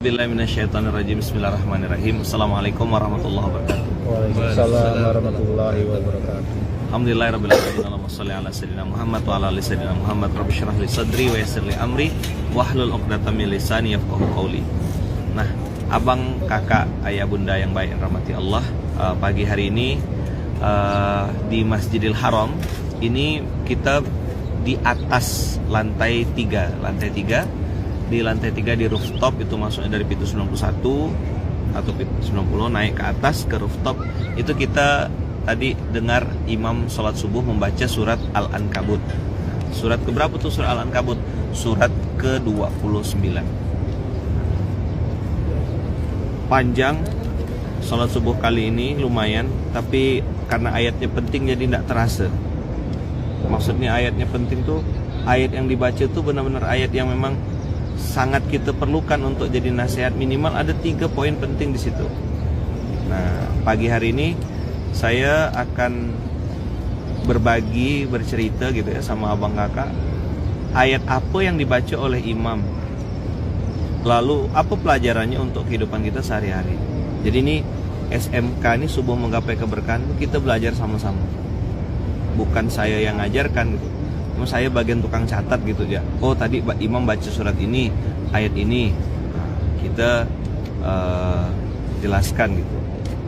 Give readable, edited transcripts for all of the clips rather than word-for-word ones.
Bismillahirrahmanirrahim. Bismillahirrahmanirrahim. Assalamualaikum warahmatullahi wabarakatuh. Waalaikumsalam warahmatullahi wabarakatuh. Alhamdulillahirabbil alamin. Allahumma shalli ala sayyidina Muhammad wa ala ali sayyidina Muhammad. Rabbi shrah li sadri wa yassir li amri wahlul 'uqdatam min lisani yafqahu qawli. Nah, abang, kakak, ayah, bunda yang baik yang rahmati Allah, pagi hari ini di Masjidil Haram ini kita di atas lantai 3. Di lantai 3 di rooftop, itu masuknya dari pintu 91 atau pintu 90 naik ke atas ke rooftop. Itu kita tadi dengar imam sholat subuh membaca surat Al-Ankabut. Surat keberapa tuh surat Al-Ankabut? Surat ke-29. Panjang sholat subuh kali ini lumayan, tapi karena ayatnya penting jadi tidak terasa. Maksudnya ayatnya penting tuh, ayat yang dibaca tuh benar-benar ayat yang memang sangat kita perlukan untuk jadi nasihat. Minimal ada 3 poin penting di situ. Nah, pagi hari ini saya akan berbagi, bercerita gitu ya sama abang kakak, ayat apa yang dibaca oleh imam, lalu apa pelajarannya untuk kehidupan kita sehari-hari. Jadi ini SMK ini subuh menggapai keberkahan, kita belajar sama-sama. Bukan saya yang ngajarkan gitu, saya bagian tukang catat gitu ya. Oh, tadi imam baca surat ini, ayat ini, kita jelaskan gitu.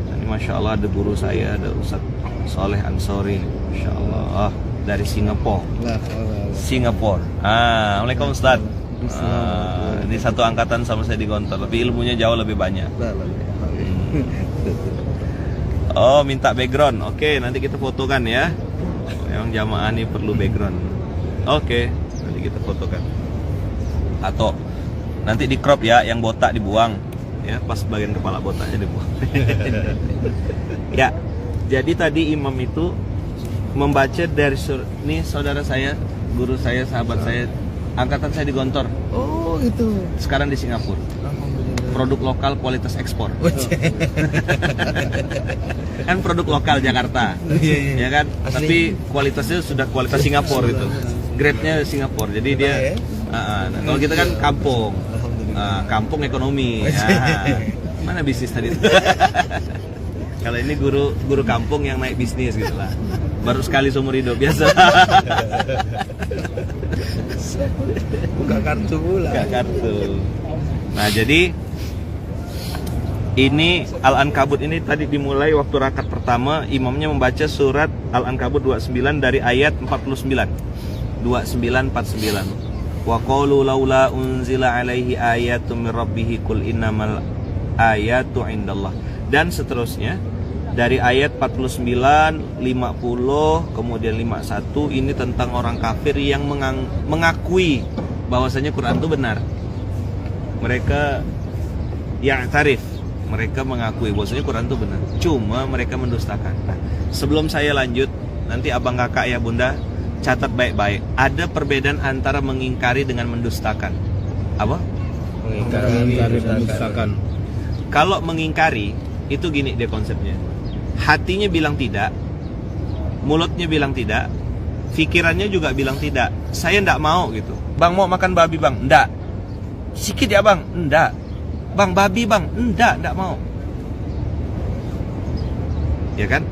Ini masya Allah ada guru saya, ada Ustaz Soleh Ansori, masya Allah, dari Singapura. Assalamualaikum Ustaz. Ini satu angkatan sama saya di Gontor, tapi ilmunya jauh lebih banyak. Oh, minta background. Oke, nanti kita fotokan ya. Memang jamaah ini perlu background. Oke, nanti kita fotokan. Atau nanti di crop ya, yang botak dibuang ya, pas bagian kepala botaknya dibuang. Ya, jadi tadi imam itu membaca dari ini saudara saya, guru saya, sahabat saya, angkatan saya di Gontor. Oh, itu. Sekarang di Singapura. Produk lokal kualitas ekspor. Kan produk lokal Jakarta. Ya kan? Asli. Tapi kualitasnya sudah kualitas Singapura itu. Grade-nya Singapura. Jadi dia kalau kita kan kampung. Kampung ekonomi. Mana bisnis tadi? Kalau ini guru kampung yang naik bisnis gitu lah. Baru sekali seumur hidup biasa. Buka kartu pula. Buka kartu. Nah, jadi ini Al-Ankabut ini tadi dimulai waktu rakaat pertama, imamnya membaca surat Al-Ankabut 29 dari ayat 49. 2949. Wa qalu laula unzila alaihi ayatun mir rabbih qul innamal ayatu indallah. Dan seterusnya dari ayat 49, 50, kemudian 51 ini tentang orang kafir yang mengakui bahwasanya Quran itu benar. Mereka yang tarif, mereka mengakui bahwasanya Quran itu benar, cuma mereka mendustakan. Nah, sebelum saya lanjut, nanti abang kakak ya bunda catat baik-baik. Ada perbedaan antara mengingkari dengan mendustakan. Apa? Mengingkari mendustakan. Kalau mengingkari itu gini dia konsepnya. Hatinya bilang tidak, mulutnya bilang tidak, pikirannya juga bilang tidak. Saya ndak mau gitu. Bang, mau makan babi bang? Ndak. Sikit ya bang? Ndak. Bang, babi bang? Ndak mau. Ya kan?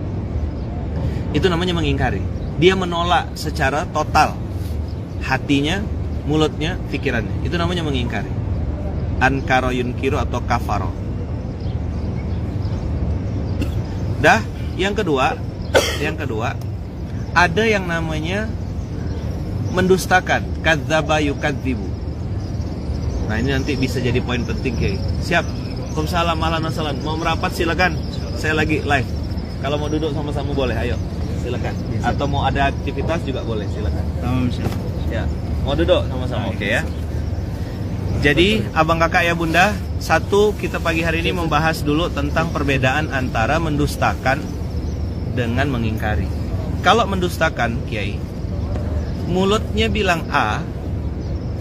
Itu namanya mengingkari. Dia menolak secara total. Hatinya, mulutnya, pikirannya. Itu namanya mengingkari. Ankara yunkiru atau kafaro. Dah, yang kedua, ada yang namanya mendustakan. Kadzdzaba yukadzibu. Nah, ini nanti bisa jadi poin penting, Kiai. Siap. Waalaikumsalam warahmatullahi wabarakatuh. Mau merapat silakan. Saya lagi live. Kalau mau duduk sama-sama boleh, ayo. Silakan. Atau mau ada aktivitas juga boleh, silakan. Ya. Mau duduk sama-sama, oke ya. Jadi, abang kakak ya bunda, satu, kita pagi hari ini membahas dulu tentang perbedaan antara mendustakan dengan mengingkari. Kalau mendustakan, Kiai, mulutnya bilang A,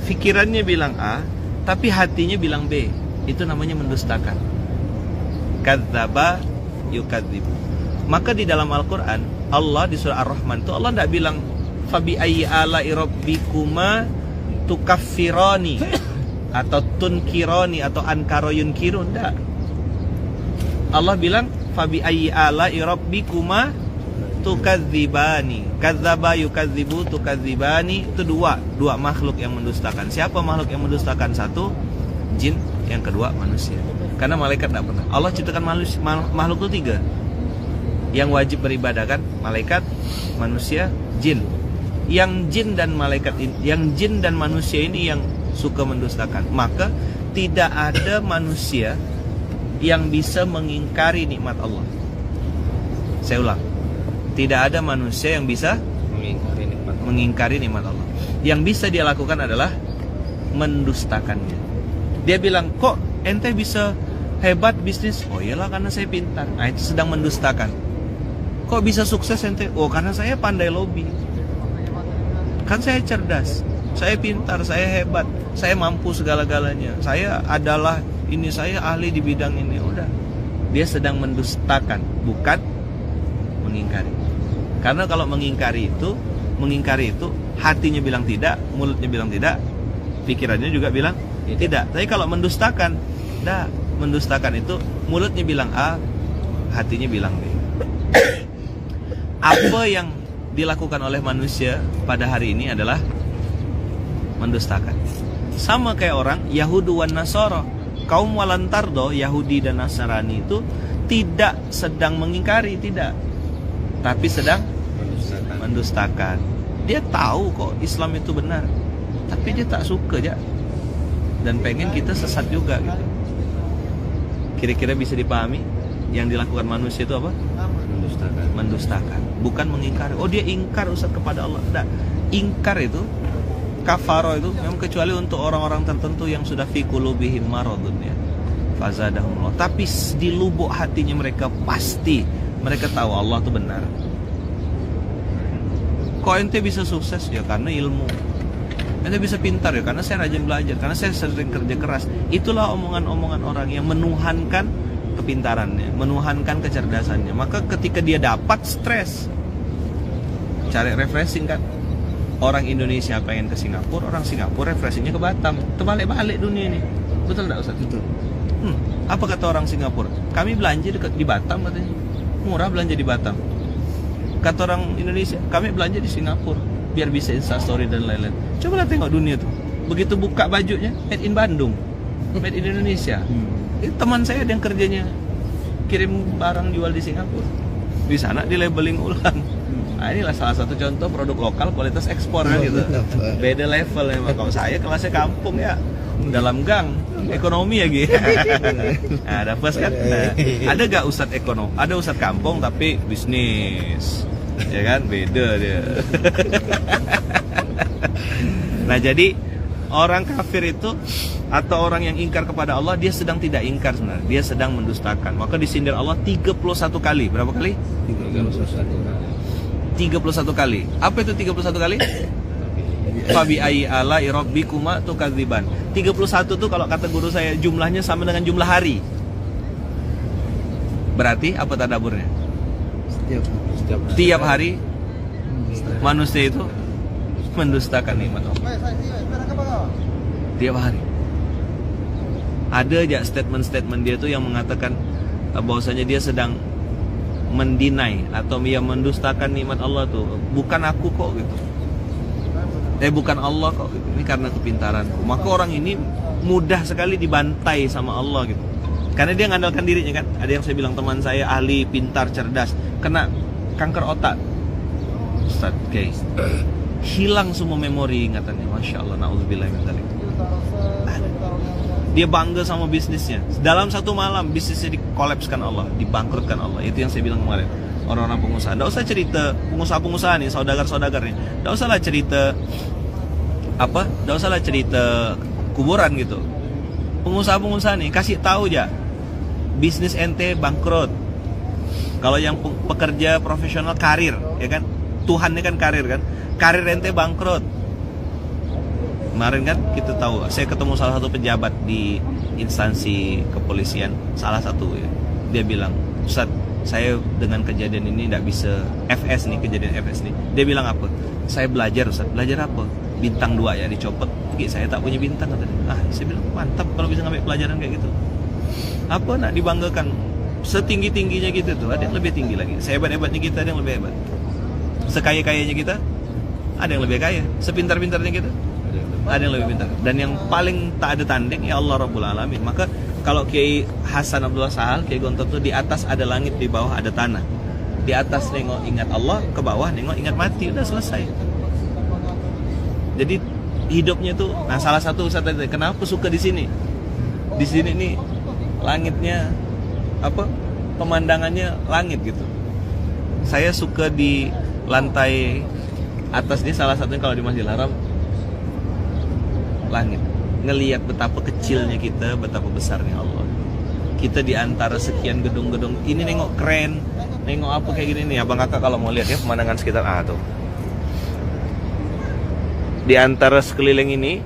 pikirannya bilang A, tapi hatinya bilang B. Itu namanya mendustakan. Kadzdzaba yukadzibu. Maka di dalam Al-Quran, Allah di surah Ar-Rahman itu Allah tidak bilang fabi ayyi ala'i rabbikuma tukaffirani. atau tunkironi atau ankaro yunkirun, enggak. Allah bilang fabi ayyi ala'i rabbikuma tukadzibani. Kadzaba yukadzibu tukadzibani. Itu dua makhluk yang mendustakan. Siapa makhluk yang mendustakan? Satu jin, yang kedua manusia. Karena malaikat tidak pernah. Allah ciptakan makhluk itu 3 yang wajib beribadah kan, malaikat, manusia, jin. Yang jin dan malaikat ini, yang jin dan manusia ini yang suka mendustakan. Maka tidak ada manusia yang bisa mengingkari nikmat Allah. Saya ulang, tidak ada manusia yang bisa mengingkari nikmat Allah. Yang bisa dia lakukan adalah mendustakannya. Dia bilang, kok ente bisa hebat bisnis? Oh iyalah, karena saya pintar. Nah, itu sedang mendustakan. Kok bisa sukses ente? Oh, karena saya pandai lobby. Kan saya cerdas, saya pintar, saya hebat, saya mampu segala-galanya. Saya adalah ini, saya ahli di bidang ini. Udah, dia sedang mendustakan, bukan mengingkari. Karena kalau mengingkari itu hatinya bilang tidak, mulutnya bilang tidak, pikirannya juga bilang tidak. Tapi kalau mendustakan, enggak. Mendustakan itu mulutnya bilang A, hatinya bilang B. Apa yang dilakukan oleh manusia pada hari ini adalah mendustakan. Sama kayak orang Yahudi wan Nasara. Kaum Walantardo, Yahudi dan Nasrani itu tidak sedang mengingkari, tidak, tapi sedang mendustakan. Dia tahu kok Islam itu benar, tapi dia tak suka aja, dan pengen kita sesat juga gitu. Kira-kira bisa dipahami yang dilakukan manusia itu apa? Mendustakan, bukan mengingkari. Oh, dia ingkar Ustaz kepada Allah. Tidak, ingkar itu, kafaro itu memang kecuali untuk orang-orang tertentu yang sudah fi qulubihim maradun ya, fazadahumullah. Tapi di lubuk hatinya mereka pasti mereka tahu Allah itu benar. Kok ente bisa sukses? Ya karena ilmu. Ente bisa pintar ya karena saya rajin belajar, karena saya sering kerja keras. Itulah omongan-omongan orang yang menuhankan kepintarannya, menuhankan kecerdasannya. Maka ketika dia dapat stres, cari refreshing kan. Orang Indonesia pengen ke Singapura, orang Singapura refreshingnya ke Batam. Terbalik-balik dunia ini. Betul tidak Ustaz? Betul. Apa kata orang Singapura? Kami belanja di Batam katanya. Murah belanja di Batam. Kata orang Indonesia, kami belanja di Singapura biar bisa instastory dan lain-lain. Cobalah tengok dunia tuh. Begitu buka bajunya, made in Bandung, made in Indonesia. Teman saya ada yang kerjanya kirim barang jual di Singapura. Di sana di labeling ulang. Nah, inilah salah satu contoh produk lokal kualitas ekspor kan gitu. Beda level memang. Kalau saya kelasnya kampung ya, dalam gang, ekonomi ya gitu. Nah, ada pas kan. Nah, ada gak ustadz ekonomi? Ada ustadz kampung tapi bisnis. Ya kan, beda dia. Nah, jadi orang kafir itu atau orang yang ingkar kepada Allah, dia sedang tidak ingkar sebenarnya. Dia sedang mendustakan. Maka disindir Allah 31 kali. Berapa kali? 31 kali. Apa itu 31 kali? Fabi ayyi ala'i rabbikuma tukadziban. 31 itu kalau kata guru saya jumlahnya sama dengan jumlah hari. Berarti apa tadaburnya? Setiap hari manusia itu mendustakan nikmat Allah. Tiap hari. Ada aja statement-statement dia tuh yang mengatakan bahwasanya dia sedang mendinai atau dia mendustakan nikmat Allah tuh. Bukan aku kok gitu. Bukan Allah kok gitu. Ini karena kepintaranku. Maka orang ini mudah sekali dibantai sama Allah gitu. Karena dia ngandalkan dirinya kan. Ada yang saya bilang teman saya ahli, pintar, cerdas, kena kanker otak. Ustaz, okay. Hilang semua memori ingatannya. Masya Allah, na'udzubillah min dzalik. Dia bangga sama bisnisnya. Dalam satu malam bisnisnya dikolapskan Allah, dibangkrutkan Allah. Itu yang saya bilang kemarin. Orang-orang pengusaha, tidak usah cerita pengusaha-pengusaha nih, saudagar-saudagar nih. Tidak usahlah cerita apa? Tidak usahlah cerita kuburan gitu. Pengusaha-pengusaha nih kasih tahu aja. Bisnis ente bangkrut. Kalau yang pekerja profesional karir, ya kan? Tuhannya kan karir kan? Karir ente bangkrut. Kemarin kan kita tahu, saya ketemu salah satu pejabat di instansi kepolisian, salah satu ya. Dia bilang, Ustaz, saya dengan kejadian ini tidak bisa FS nih, kejadian FS nih. Dia bilang apa? Saya belajar Ustaz, belajar apa? bintang 2 ya dicopot. Saya tak punya bintang katanya. Saya bilang mantap kalau bisa ngambil pelajaran kayak gitu. Apa nak dibanggakan? Setinggi-tingginya kita tuh ada yang lebih tinggi lagi. Sehebat-hebatnya kita ada yang lebih hebat. Sekaya-kayanya kita ada yang lebih kaya. Sepintar-pintarnya kita ada yang lebih pintar. Dan yang paling tak ada tanding ya Allah Rabbul Alamin. Maka kalau Kiai Hasan Abdullah Sahal, Kiai Gontor tuh di atas ada langit, di bawah ada tanah. Di atas nengok ingat Allah, ke bawah nengok ingat mati, udah selesai. Jadi hidupnya tuh, nah salah satu Ustaz tadi, kenapa suka di sini? Di sini nih langitnya apa? Pemandangannya langit gitu. Saya suka di lantai atas ini, salah satunya kalau di Masjidil Haram langit. Ngelihat betapa kecilnya kita, betapa besarnya Allah. Kita di antara sekian gedung-gedung ini nengok keren, nengok apa kayak gini nih. Abang kakak kalau mau lihat ya pemandangan sekitar tuh. Di antara sekeliling ini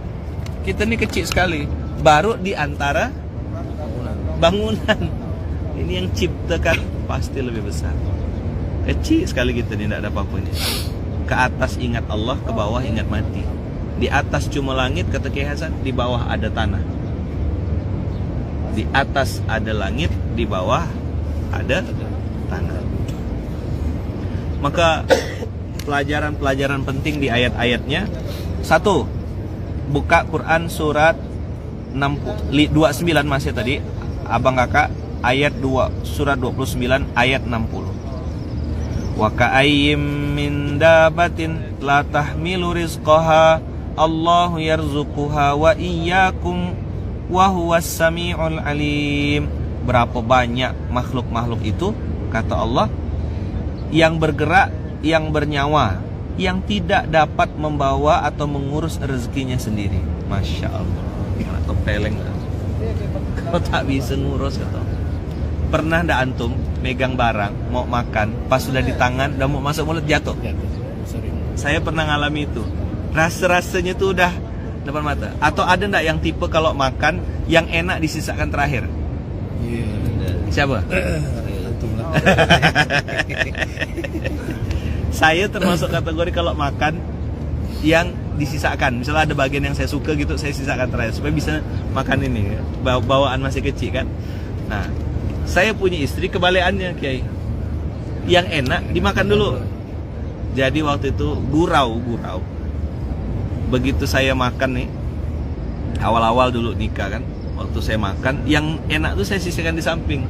kita nih kecil sekali. Baru di antara bangunan ini yang ciptakan pasti lebih besar. Kecil sekali kita nih, tidak ada apa-apanya. Ke atas ingat Allah, ke bawah ingat mati. Di atas cuma langit kata Kiai Hasan, di bawah ada tanah. Di atas ada langit, di bawah ada tanah. Maka pelajaran-pelajaran penting di ayat-ayatnya. 1. Buka Quran surat 29 masih tadi abang kakak, ayat 2 surat 29 ayat 60. Wa ka'ayyim min dabatin la tahmilu rizqaha Allahu yarzuquha wa iyyakum wa huwas samiul alim. Berapa banyak makhluk-makhluk itu kata Allah yang bergerak, yang bernyawa, yang tidak dapat membawa atau mengurus rezekinya sendiri. Masya Allah. Atau peleng lah. Kalau tak bisa ngurus atau pernah ndak antum megang barang mau makan, pas sudah di tangan udah mau masuk mulut jatuh? Saya pernah ngalami itu. Rasa-rasanya tuh udah depan mata. Atau ada ndak yang tipe kalau makan yang enak disisakan terakhir? Siapa? Saya termasuk kategori kalau makan yang disisakan. Misalnya ada bagian yang saya suka gitu, saya sisakan terakhir supaya bisa makan ini. Bawaan masih kecil kan. Nah, saya punya istri kebalikannya, Kiai. Yang enak dimakan dulu. Jadi waktu itu gurau. Begitu saya makan nih, awal-awal dulu nikah kan, waktu saya makan, yang enak tuh saya sisihkan di samping.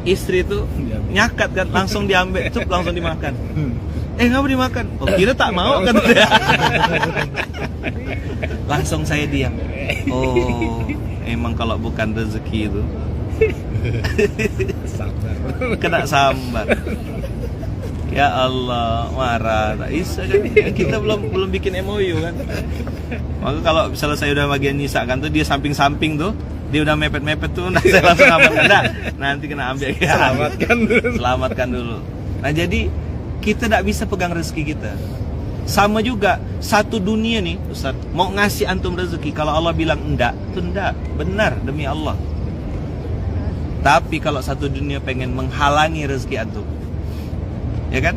Istri tuh nyakat kan, langsung diambil, langsung dimakan. Ngapa dimakan? Oh, kira tak mau kan? Langsung saya diam. Oh, emang kalau bukan rezeki itu kena sambar. Ya Allah, marah. Tak bisa kan? Kita belum bikin MOU kan? Maka kalau misalnya saya udah bagian nyisakan tuh, dia samping-samping tuh, dia udah mepet-mepet tuh, nah saya langsung amankan. Nah, nanti kena ambil ya. Selamatkan dulu. Nah jadi kita tidak bisa pegang rezeki kita. Sama juga satu dunia nih Ustaz, mau ngasih antum rezeki, kalau Allah bilang enggak, itu enggak, benar demi Allah. Tapi kalau satu dunia pengen menghalangi rezeki antum, ya kan?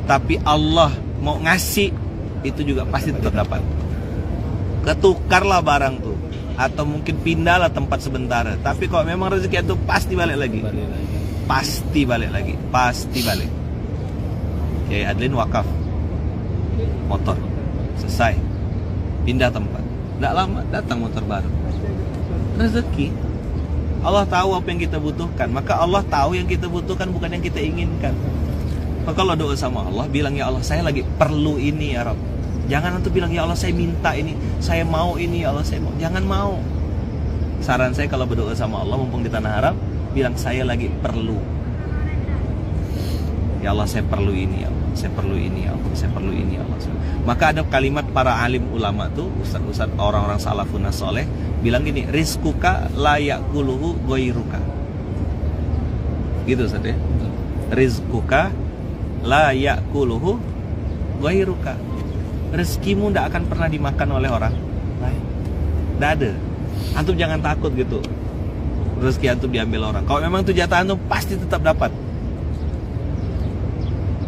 Tapi Allah mau ngasih, itu juga pasti tetap dapat. Ketukarlah barang tuh, atau mungkin pindahlah tempat sebentar. Tapi kalau memang rezeki antum pasti balik lagi. Pasti balik lagi, pasti balik. Kiai Adlin wakaf motor, selesai, pindah tempat, tidak lama datang motor baru. Rezeki Allah tahu apa yang kita butuhkan, maka Allah tahu yang kita butuhkan bukan yang kita inginkan. Maka kalau doa sama Allah, bilang ya Allah saya lagi perlu ini ya Rabb. Jangan nanti bilang ya Allah saya minta ini, saya mau ini ya Allah saya mau. Jangan mau. Saran saya kalau berdoa sama Allah mumpung di tanah Arab, bilang saya lagi perlu. Ya Allah saya perlu ini ya Allah, saya perlu ini ya Allah, saya perlu ini ya Allah. Maka ada kalimat para alim ulama tuh, ustaz-ustaz orang-orang salafun soleh bilang gini, rizkuka la yakuluhu ghairuka. Gitu Ustaz ya. Rizkuka la yakuluhu ghairuka. Rezekimu tidak akan pernah dimakan oleh orang lain. Tidak ada. Antum jangan takut gitu rezeki antum diambil orang. Kalau memang itu jatah antum pasti tetap dapat.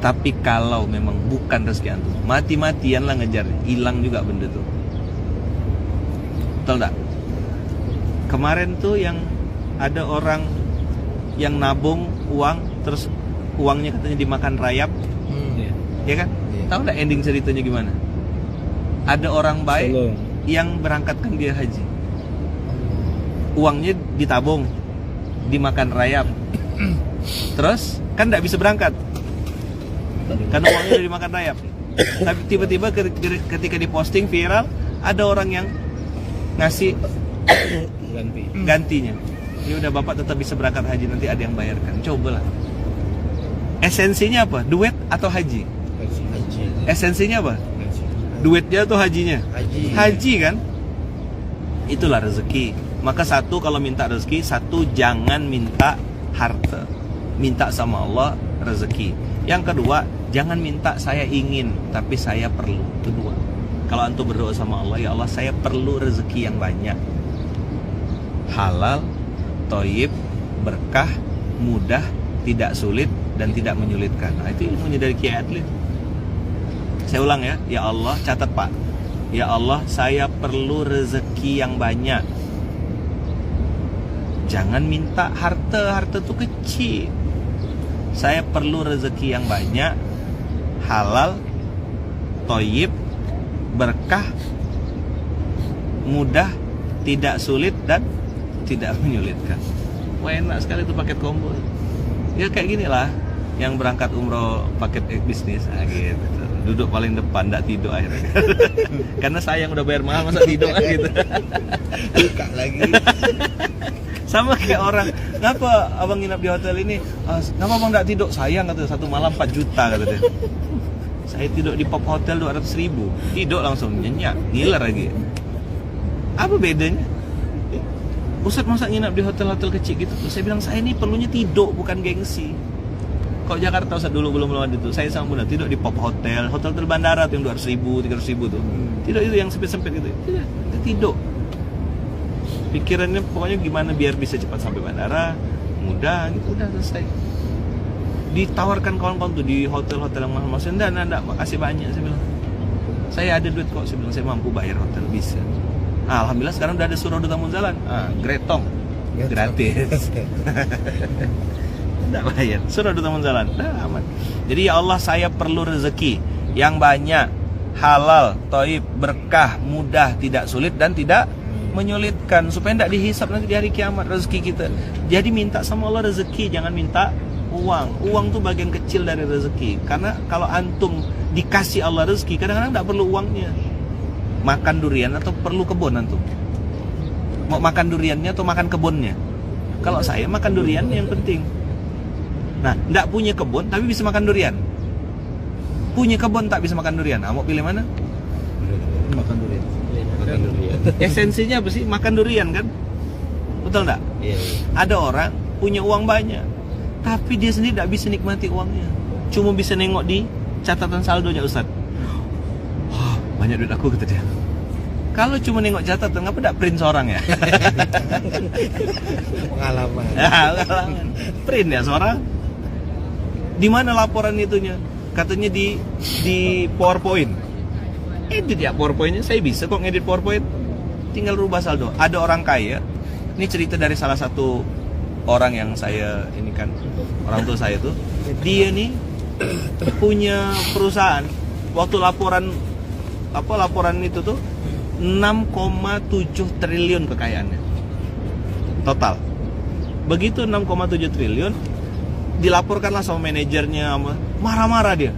Tapi kalau memang bukan rezeki antum, mati-matian lah ngejar, hilang juga benda tuh. Betul tak? Kemarin tuh yang ada orang yang nabung uang, terus uangnya katanya dimakan rayap, ya kan? Tahu nggak ending ceritanya gimana? Ada orang baik yang berangkatkan dia haji, uangnya ditabung, dimakan rayap, terus kan nggak bisa berangkat karena uangnya udah dimakan rayap. Tapi tiba-tiba ketika diposting viral, ada orang yang ngasih gantinya. Ya udah, bapak tetap bisa berangkat haji, nanti ada yang bayarkan. Cobalah. Esensinya apa? Duit atau haji? Haji. Esensinya apa? Duitnya atau hajinya? Haji kan? Itulah rezeki. Maka satu, kalau minta rezeki, satu, jangan minta harta. Minta sama Allah rezeki. Yang kedua, jangan minta saya ingin, tapi saya perlu. Kedua, kalau antum berdoa sama Allah, ya Allah saya perlu rezeki yang banyak, halal, thayyib, berkah, mudah, tidak sulit dan tidak menyulitkan. Nah, itu ilmunya dari Kiai Adlin. Saya ulang ya, ya Allah, catat Pak. Ya Allah, saya perlu rezeki yang banyak. Jangan minta harta, harta itu kecil. Saya perlu rezeki yang banyak, halal, thayyib, berkah, mudah, tidak sulit dan tidak menyulitkan. Wah, enak sekali itu paket combo. Ya kayak gini lah, yang berangkat umroh paket bisnis gitu. Duduk paling depan, nggak tidur akhirnya. Karena sayang udah bayar mahal, masa tidur gitu. Buka lagi. Sama kayak orang, ngapa abang nginap di hotel ini? Ngapa abang nggak tidur? Sayang katanya, satu malam 4 juta katanya. Saya tidur di Pop Hotel 200.000, tidur langsung nyenyak, ngiler lagi. Apa bedanya? Ustaz masa nginap di hotel-hotel kecil gitu? Saya bilang, saya ini perlunya tidur, bukan gengsi. Kalau Jakarta Ustaz dulu belum ada itu, saya sama Bunda tidur di Pop Hotel, hotel bandara tuh yang 200.000, 300.000 tuh. Tidur itu yang sempit-sempit gitu. Tidak, tidur. Pikirannya pokoknya gimana biar bisa cepat sampai bandara, mudah gitu, udah selesai. Ditawarkan kawan-kawan tuh di hotel-hotel yang mahal-mahal, enggak, makasih banyak, saya bilang. Saya ada duit kok, saya bilang, saya mampu bayar hotel, bisa. Alhamdulillah sekarang udah ada surau duta munzalan, gretong, gratis. Enggak bayar, surau duta munzalan, udah aman. Jadi ya Allah, saya perlu rezeki yang banyak, halal, thayyib, berkah, mudah, tidak sulit dan tidak menyulitkan, supaya tidak dihisap nanti di hari kiamat rezeki kita. Jadi minta sama Allah rezeki, jangan minta uang. Uang tuh bagian kecil dari rezeki. Karena kalau antum dikasih Allah rezeki, kadang-kadang tidak perlu uangnya. Makan durian atau perlu kebun antum? Mau makan duriannya atau makan kebunnya? Kalau saya makan duriannya yang penting. Nah, tidak punya kebun tapi bisa makan durian. Punya kebun tak bisa makan durian. Mau pilih mana? Makan durian. Esensinya apa sih? Makan durian kan? Betul enggak? Iya. Ada orang punya uang banyak, tapi dia sendiri tidak bisa nikmati uangnya. Cuma bisa nengok di catatan saldonya, Ustaz. Wah, banyak duit aku, kata dia. Kalau cuma nengok catatan, ngapa tidak print seorang ya? Pengalaman. Pengalaman. Print ya seorang. Di mana laporan itunya? Katanya di PowerPoint. Edit ya PowerPoint-nya, saya bisa kok ngedit PowerPoint. Tinggal rubah saldo. Ada orang kaya, ini cerita dari salah satu orang yang saya ini kan, orang tua saya tuh, dia nih punya perusahaan. Waktu laporan itu tuh 6,7 triliun kekayaannya total. Begitu 6,7 triliun dilaporkanlah sama manajernya, marah-marah dia.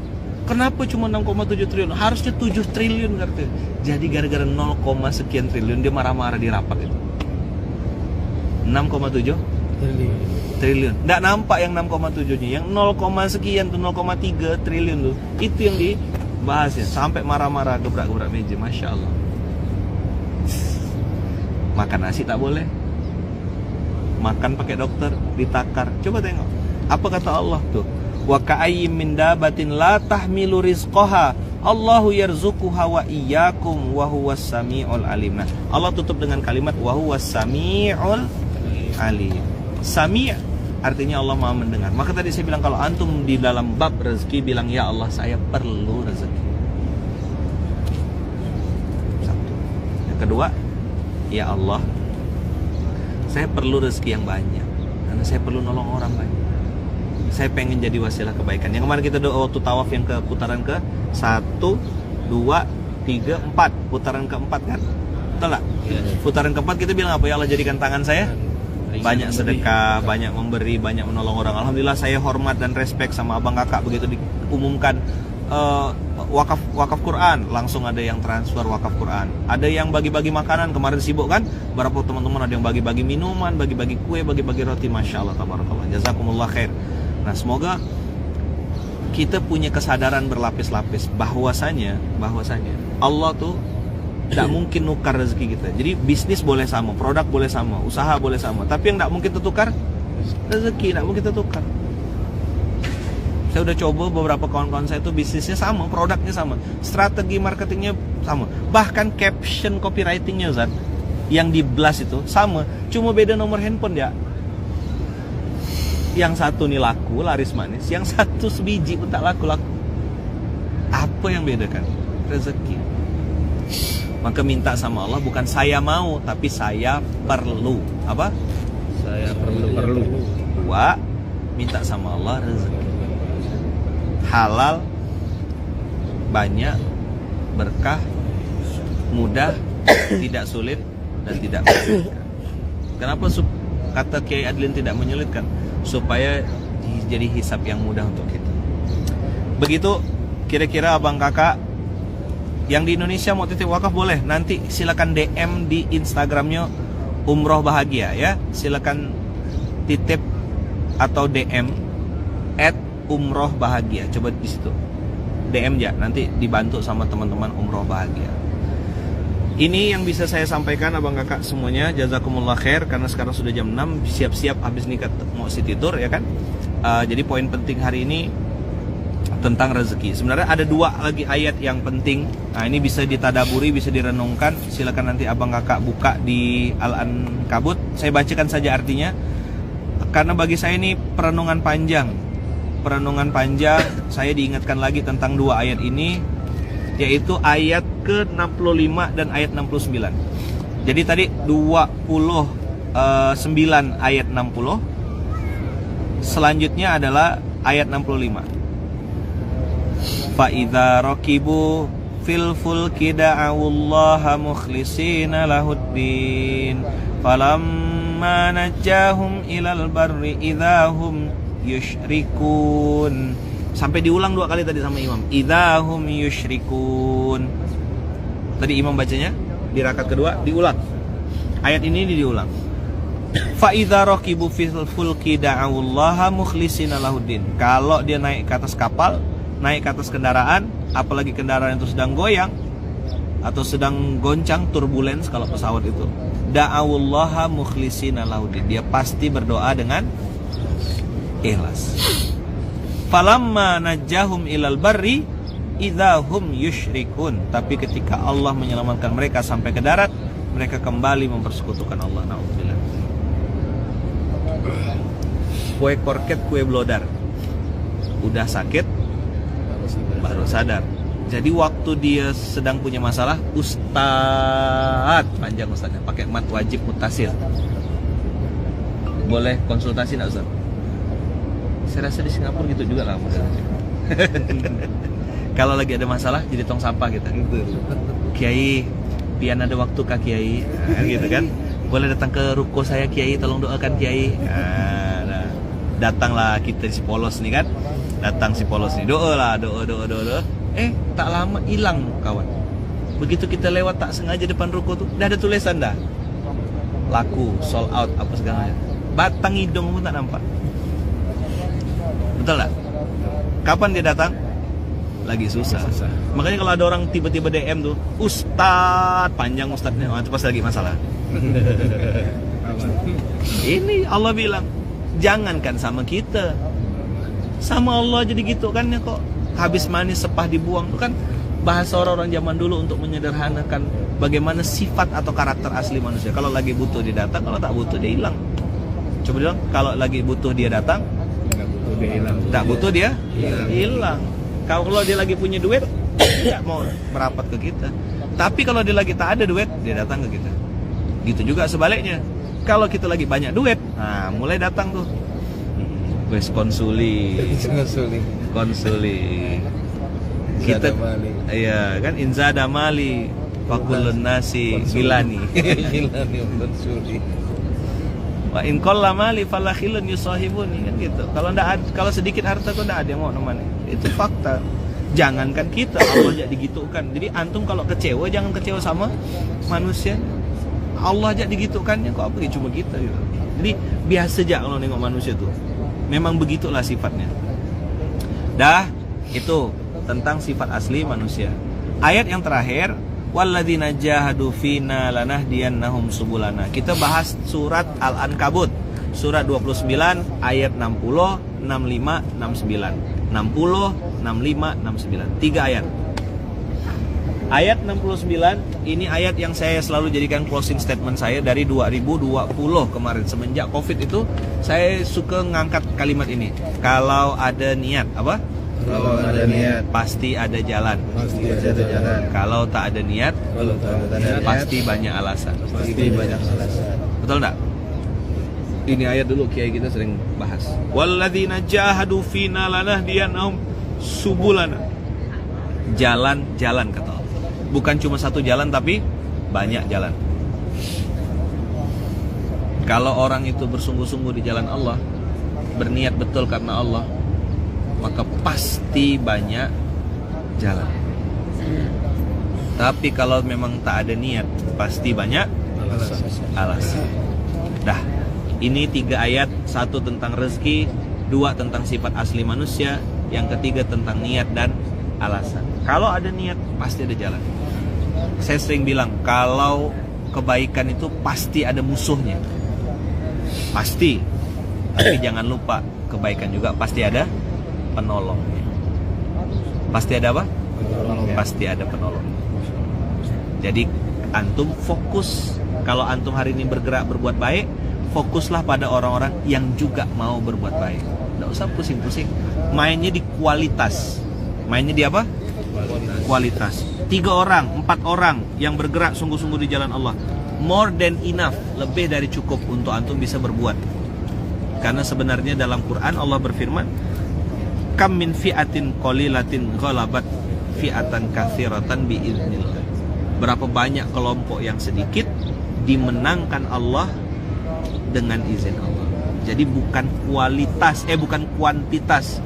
Kenapa cuma 6,7 triliun? Harusnya 7 triliun katanya. Jadi gara-gara 0, sekian triliun dia marah-marah di rapat itu. 6,7 triliun. Nggak nampak yang 6,7-nya. Yang 0, sekian tuh 0,3 triliun tuh. Itu yang dibahas ya. Sampai marah-marah, gebrak-gebrak meja. Masya Allah. Makan nasi tak boleh. Makan pakai dokter, ditakar. Coba tengok. Apa kata Allah tuh? Wa ka'ayyim min dabatin la tahmilu rizqaha Allahu yarzuquha wa iyyakum wa huwas samiul alim. Nah, Allah tutup dengan kalimat wa huwas samiul alim. Sami' artinya Allah Maha mendengar. Maka tadi saya bilang kalau antum di dalam bab rezeki bilang ya Allah saya perlu rezeki. Satu. Yang kedua, ya Allah saya perlu rezeki yang banyak karena saya perlu nolong orang banyak. Saya pengen jadi wasilah kebaikan. Yang kemarin kita doa waktu tawaf yang ke putaran ke 1, 2, 3, 4. Putaran keempat kan? Betul gak? Putaran keempat kita bilang apa? Ya Allah jadikan tangan saya banyak sedekah, banyak memberi, banyak menolong orang. Alhamdulillah saya hormat dan respect sama abang kakak begitu diumumkan wakaf Quran, langsung ada yang transfer wakaf Quran. Ada yang bagi-bagi makanan, kemarin sibuk kan? Berapa teman-teman ada yang bagi-bagi minuman, bagi-bagi kue, bagi-bagi roti. Masya Allah, tabarakallah, jazakumullah khair. Nah semoga kita punya kesadaran berlapis-lapis bahwasanya Allah tuh tidak mungkin nukar rezeki kita. Jadi bisnis boleh sama, produk boleh sama, usaha boleh sama, tapi yang tidak mungkin tertukar rezeki, tidak mungkin tertukar. Saya udah coba beberapa kawan-kawan saya itu bisnisnya sama, produknya sama, strategi marketingnya sama, bahkan caption copywritingnya Zat yang di blast itu sama, cuma beda nomor handphone ya. Yang satu nih laku, laris manis, yang satu sebiji pun tak laku-laku. Apa yang bedakan? Rezeki. Maka minta sama Allah bukan saya mau, tapi saya perlu. Apa? Saya perlu. Dua, minta sama Allah rezeki. Halal, banyak, berkah, mudah, tidak sulit, dan tidak menyulitkan. Kenapa kata Kiai Adlin tidak menyulitkan? Supaya jadi hisab yang mudah untuk kita. Begitu kira-kira abang kakak yang di Indonesia mau titip wakaf boleh, nanti silakan DM di Instagramnya Umroh Bahagia ya. Silakan titip atau DM @Umroh Bahagia. Coba di situ DM ya, nanti dibantu sama teman-teman Umroh Bahagia. Ini yang bisa saya sampaikan abang kakak semuanya. Jazakumullah khair, karena sekarang sudah jam 6, siap-siap habis nikah mau city tour ya kan. Jadi poin penting hari ini tentang rezeki. Sebenarnya ada 2 lagi ayat yang penting. Nah ini bisa ditadaburi, bisa direnungkan. Silakan nanti abang kakak buka di Al-Ankabut. Saya bacakan saja artinya, karena bagi saya ini perenungan panjang. Saya diingatkan lagi tentang 2 ayat ini, yaitu ayat ke-65 dan ayat 69. Jadi tadi 29 ayat 60. Selanjutnya adalah ayat 65. Fa idza raqibu fil fulki da'awullaha mukhlishina lahuddin falamma najjahum ilal barri idzahum yusyrikun. Sampai diulang 2 kali tadi sama imam. Idzahum yusyrikun. Tadi imam bacanya di rakaat kedua diulang. Ayat ini diulang. Fa idza raqibu fil fulki da'awullaha mukhlishina lahuddin. Kalau dia naik ke atas kapal, naik ke atas kendaraan, apalagi kendaraan itu sedang goyang atau sedang goncang, turbulence kalau pesawat itu, da'awullaha mukhlishina lahuddin. Dia pasti berdoa dengan ikhlas. Falamma najjahum ilal barri idzahum yusyrikun. Tapi ketika Allah menyelamatkan mereka sampai ke darat, mereka kembali mempersekutukan Allah. Na'udzubillah. Kue korket, kue blodar, udah sakit baru sadar. Jadi waktu dia sedang punya masalah, ustad, panjang ustadnya, pakai mat wajib mutasil. Boleh konsultasi nggak Ustaz? Saya rasa di Singapura gitu juga lah modelnya. Kalau lagi ada masalah jadi tong sampah kita. Kiai, pian ada waktu kah Kiai? Nah, gitu kan? Boleh datang ke ruko saya Kiai, tolong doakan Kiai. Nah, datanglah kita si polos nih kan? Datang si polos nih, doa. Tak lama hilang kawan. Begitu kita lewat tak sengaja depan ruko tuh, udah ada tulisan dah. Laku, sold out, apa segala macam. Batang hidung pun tak nampak. Betul tak? Kapan dia datang? Lagi susah. Makanya kalau ada orang tiba-tiba DM tuh, Ustadz, panjang Ustadznya, itu pas lagi masalah. Ini Allah bilang, jangankan sama kita, sama Allah jadi gitu kan ya kok. Habis manis sepah dibuang itu kan bahasa orang-orang zaman dulu untuk menyederhanakan bagaimana sifat atau karakter asli manusia. Kalau lagi butuh dia datang, kalau tak butuh dia hilang. Coba bilang, kalau lagi butuh dia datang, Nggak butuh dia hilang. tak butuh dia Hilang. hilang. Kalau dia lagi punya duit, tidak mau merapat ke kita. Tapi kalau dia lagi tak ada duit, dia datang ke kita. Gitu juga sebaliknya. Kalau kita lagi banyak duit, nah mulai datang tuh. Wes konsuli. Kita, iya kan, inzada mali fakulun nasi gilani. Wa in qalla mali falakhilun yusahibuni, kan gitu. Kalau sedikit harta kok enggak ada yang mau nemani. Itu fakta. Jangankan kita, Allah aja digitukan. Jadi antum kalau kecewa jangan kecewa sama manusia. Allah aja digitukannya, kok apa ya cuma kita gitu. Jadi biasa aja kalau nengok manusia tuh. Memang begitulah sifatnya. Dah, itu tentang sifat asli manusia. Ayat yang terakhir, walladzina jahadu fina lanahdiyannahum subulana. Kita bahas surat Al-Ankabut, surat 29 ayat 60, 65, 69. 60, 65, 69. 3 ayat. Ayat 69 ini ayat yang saya selalu jadikan closing statement saya dari 2020 kemarin. Semenjak Covid itu saya suka ngangkat kalimat ini. Kalau ada niat, apa? Kalau ada niat, Pasti ada jalan. pasti ada jalan. Kalau tak ada niat, Kalau tak ada niat, pasti banyak alasan. pasti banyak alasan. Betul enggak? Ini ayat dulu kiai kita sering bahas. Walladzina jahadu fina lanahdiyannahum subulana. Jalan-jalan kata Allah. Bukan cuma satu jalan tapi banyak jalan. Kalau orang itu bersungguh-sungguh di jalan Allah, berniat betul karena Allah, maka pasti banyak jalan. Tapi kalau memang tak ada niat, pasti banyak alasan. Dah, ini 3 ayat. 1 tentang rezeki, 2 tentang sifat asli manusia, yang ketiga tentang niat dan alasan. Kalau ada niat, pasti ada jalan. Saya sering bilang, kalau kebaikan itu pasti ada musuhnya. Pasti. Tapi jangan lupa, kebaikan juga pasti ada penolongnya. Pasti ada apa? Pasti ada penolong. Jadi antum fokus. Kalau antum hari ini bergerak berbuat baik, fokuslah pada orang-orang yang juga mau berbuat baik. Nggak usah pusing-pusing. Mainnya di kualitas. Mainnya di apa? Kualitas. 3 orang, 4 orang yang bergerak sungguh-sungguh di jalan Allah, more than enough, lebih dari cukup untuk antum bisa berbuat. Karena sebenarnya dalam Quran Allah berfirman, kam min fi'atin qalilatin ghalabat fi'atan katsiratan biiznillah. Berapa banyak kelompok yang sedikit dimenangkan Allah dengan izin Allah. Jadi bukan kualitas, bukan kuantitas.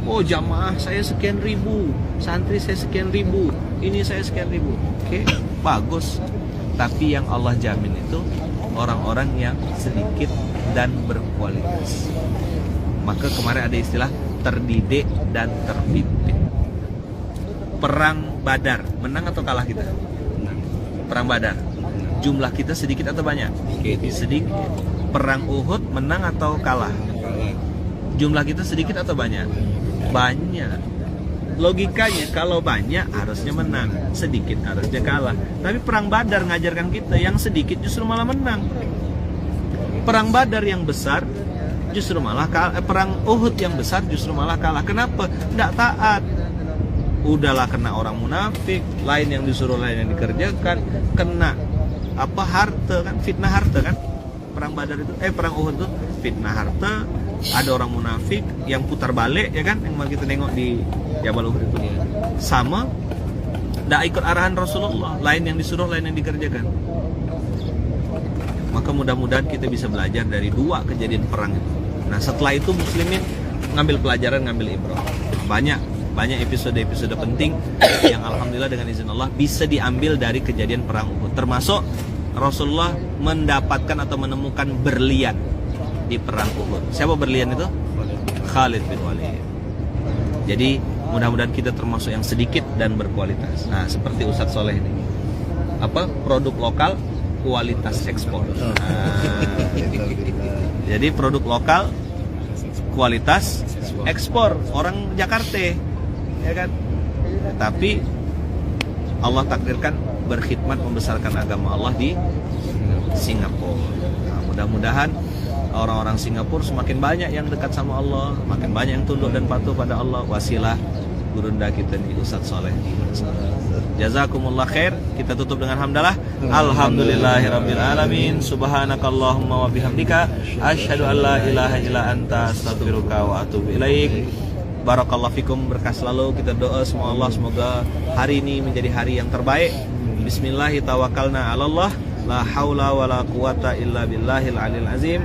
Oh, jamaah saya sekian ribu, santri saya sekian ribu, ini saya sekian ribu. Oke, bagus. Tapi yang Allah jamin itu orang-orang yang sedikit dan berkualitas. Maka kemarin ada istilah terdidik dan terpimpin. Perang Badar, menang atau kalah kita? Perang Badar, jumlah kita sedikit atau banyak? Sedikit. Perang Uhud, menang atau kalah? Jumlah kita sedikit atau banyak? Banyak. Logikanya kalau banyak harusnya menang, sedikit harusnya kalah. Tapi perang Badar ngajarkan kita yang sedikit justru malah menang. Perang Badar yang besar justru malah kalah. Perang Uhud yang besar justru malah kalah. Kenapa? Nggak taat. Udahlah kena orang munafik, lain yang disuruh lain yang dikerjakan, kena harta kan, fitnah harta kan. Perang Badar itu, perang Uhud itu fitnah harta. Ada orang munafik yang putar balik ya kan, yang kita nengok di Jabal Uhud itu dia. Sama, tidak ikut arahan Rasulullah, lain yang disuruh, lain yang dikerjakan. Maka mudah-mudahan kita bisa belajar dari 2 kejadian perang itu. Nah setelah itu muslimin ngambil pelajaran, ngambil ibrah. Banyak episode-episode penting yang alhamdulillah dengan izin Allah bisa diambil dari kejadian perang Uhud. Termasuk Rasulullah mendapatkan atau menemukan berlian di perang Uhud. Siapa berlian itu? Khalid bin Walid. Jadi mudah-mudahan kita termasuk yang sedikit dan berkualitas. Nah seperti Ustadz Soleh ini. Produk lokal, kualitas ekspor. Jadi produk lokal, kualitas ekspor. Orang Jakarta, ya kan? Tapi Allah takdirkan berkhidmat membesarkan agama Allah di Singapura. Nah, mudah-mudahan orang-orang Singapura semakin banyak yang dekat sama Allah, makin banyak yang tunduk dan patuh pada Allah. Wasilah gurunda kita nih Ustadz Soleh. Jazakumullah khair. Kita tutup dengan hamdalah. Alhamdulillahirabbil alamin. Subhanakallahumma wa bihamdika asyhadu an la ilaha illa anta astaghfiruka wa atubu ilaik. Barakallahu fikum, berkah selalu. Kita doa semua Allah semoga hari ini menjadi hari yang terbaik. Bismillahi tawakkalna 'alallah, la haula wala quwata illa billahil aliyil azim.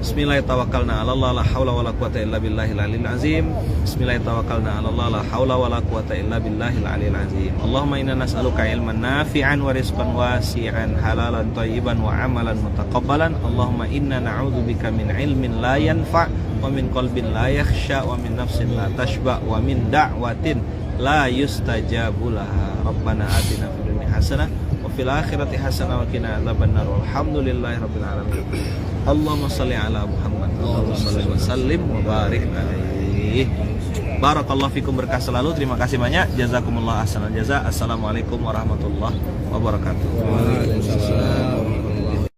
Bismillahi tawakkalna 'alallah, la haula wala quwata illa billahil aliyil azim. Bismillahi tawakkalna 'alallah, la haula wala quwata illa billahil aliyil azim. Allahumma inna nas'aluka ilman nafi'an wa rizqan wasi'an, halalan thayyiban wa amalan mutaqabbalan. Allahumma inna na'udzubika min ilmin la yanfa' wa min qalbin la yakhsha wa min nafsin la tashba wa min da'watin la yustajabu laha. Rabbana atina fid dunya hasanah wa fil akhirati hasanah wa qina adzabannar. Walhamdulillahirabbil alamin. Allahumma shalli ala Muhammad. Allahumma shalli wa sallim wa barik alaihi. Barakallahu fikum, berkah selalu. Terima kasih banyak. Jazakumullah ahsanal jaza. Assalamualaikum warahmatullahi wabarakatuh. Waalaikumsalam.